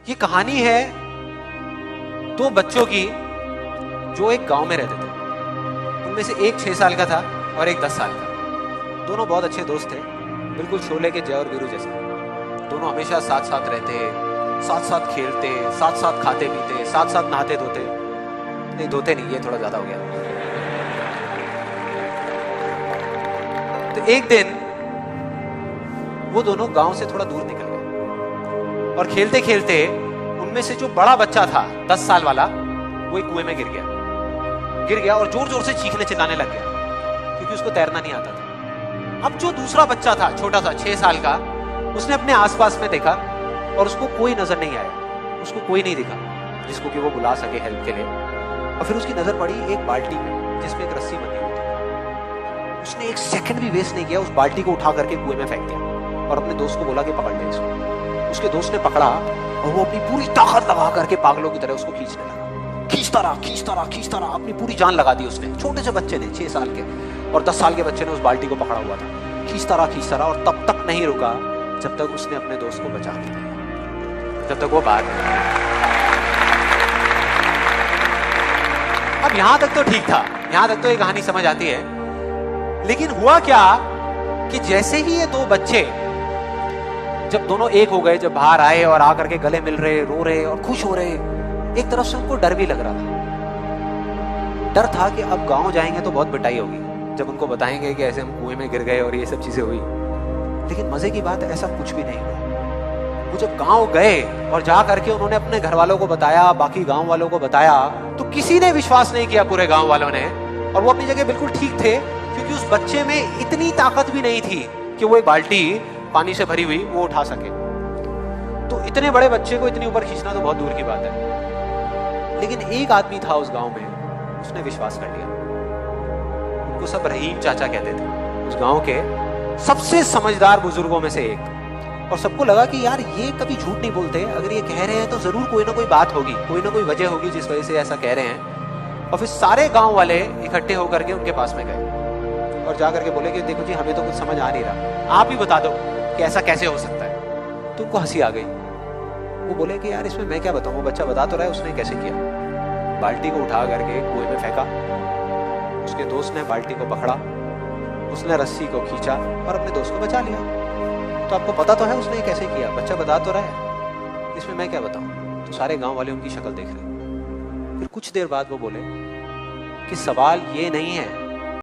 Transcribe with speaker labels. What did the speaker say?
Speaker 1: ये कहानी है दो बच्चों की जो एक गांव में रहते थे। उनमें से एक 6 साल का था और एक 10 साल का। दोनों बहुत अच्छे दोस्त थे, बिल्कुल शोले के जय और वीरू जैसे। दोनों हमेशा साथ साथ रहते, साथ साथ खेलते, साथ साथ खाते पीते, साथ साथ नहाते धोते। नहीं धोते नहीं, ये थोड़ा ज्यादा हो गया। तो एक दिन वो दोनों गांव से थोड़ा दूर निकल गए और खेलते खेलते उनमें से जो बड़ा बच्चा था 10 साल वाला, वो एक कुएं में गिर गया और जोर जोर से चीखने चिल्लाने लग गया क्योंकि उसको तैरना नहीं आता था। अब जो दूसरा बच्चा था छोटा सा 6 साल का, उसने अपने आसपास में देखा और उसको कोई नजर नहीं आया, उसको कोई नहीं दिखा जिसको कि वो बुला सके हेल्प के लिए। और फिर उसकी नजर पड़ी एक बाल्टी में जिसमें एक रस्सी बंधी हुई थी। उसने एक सेकंड भी वेस्ट नहीं किया, उस बाल्टी को उठा करके कुएं में फेंक दिया और अपने दोस्त को बोला कि पकड़ ले इसको। उसके दोस्त ने पकड़ा और वो अपनी पूरी ताकत लगा करके पागलों की तरह उसको खींचने लगा। खींचता रहा, अपनी पूरी जान लगा दी उसने। छोटे से बच्चे ने 6 साल के और 10 साल के बच्चे ने उस बाल्टी को पकड़ा हुआ था। खींचता रहा और तब तक नहीं रुका जब तक उसने अपने दोस्त को बचा लिया, जब तक वो बाहर नहीं आया। अब यहां तक तो ठीक था, यहां तक तो ये कहानी समझ आती है। लेकिन हुआ क्या कि जैसे ही ये दो बच्चे जब दोनों एक हो गए, जब बाहर आए और आकर के गले मिल रहे, रो रहे और खुश हो रहे, एक तरफ से उनको डर भी लग रहा था। डर था कि अब गांव जाएंगे तो बहुत पिटाई होगी जब उनको बताएंगे कि ऐसे हम कुएं में गिर गए और ये सब चीजें हुई। लेकिन मजे की बात, ऐसा कुछ भी नहीं हुआ। वो जब गांव गए और जा करके उन्होंने अपने घर वालों को बताया, बाकी गांव वालों को बताया, तो किसी ने विश्वास नहीं किया, पूरे गांव वालों ने। और वो अपनी जगह बिल्कुल ठीक थे क्योंकि उस बच्चे में इतनी ताकत भी नहीं थी कि वो एक बाल्टी पानी से भरी हुई वो उठा सके। तो इतने बड़े बच्चे को इतनी ऊपर खींचना तो बहुत दूर की बात है। लेकिन एक आदमी था उस गांव में, उसने विश्वास कर लिया। उनको सब रहीम चाचा कहते थे, उस गांव के सबसे समझदार बुजुर्गों में से एक। और सबको लगा कि यार ये कभी झूठ नहीं बोलते, अगर ये कह रहे हैं तो जरूर कोई ना कोई बात होगी, कोई ना कोई वजह होगी जिस वजह से ऐसा कह रहे हैं। और फिर सारे गांव वाले इकट्ठे होकर के उनके पास में गए और जाकर के बोले कि देखो जी, हमें तो कुछ समझ आ नहीं रहा, आप ही बता दो कि ऐसा कैसे हो सकता है। तो उनको हंसी आ गई। वो बोले कि यार इसमें मैं क्या बताऊं, वो बच्चा बता तो रहा है उसने कैसे किया। बाल्टी को उठा करके कुएं में फेंका, उसके दोस्त ने बाल्टी को पकड़ा, उसने रस्सी को खींचा और अपने दोस्त को बचा लिया। तो आपको पता तो है उसने कैसे किया, बच्चा बता तो रहा है, इसमें मैं क्या बताऊं। तो सारे गांव वाले उनकी शक्ल देख रहे। फिर कुछ देर बाद वो बोले कि सवाल ये नहीं है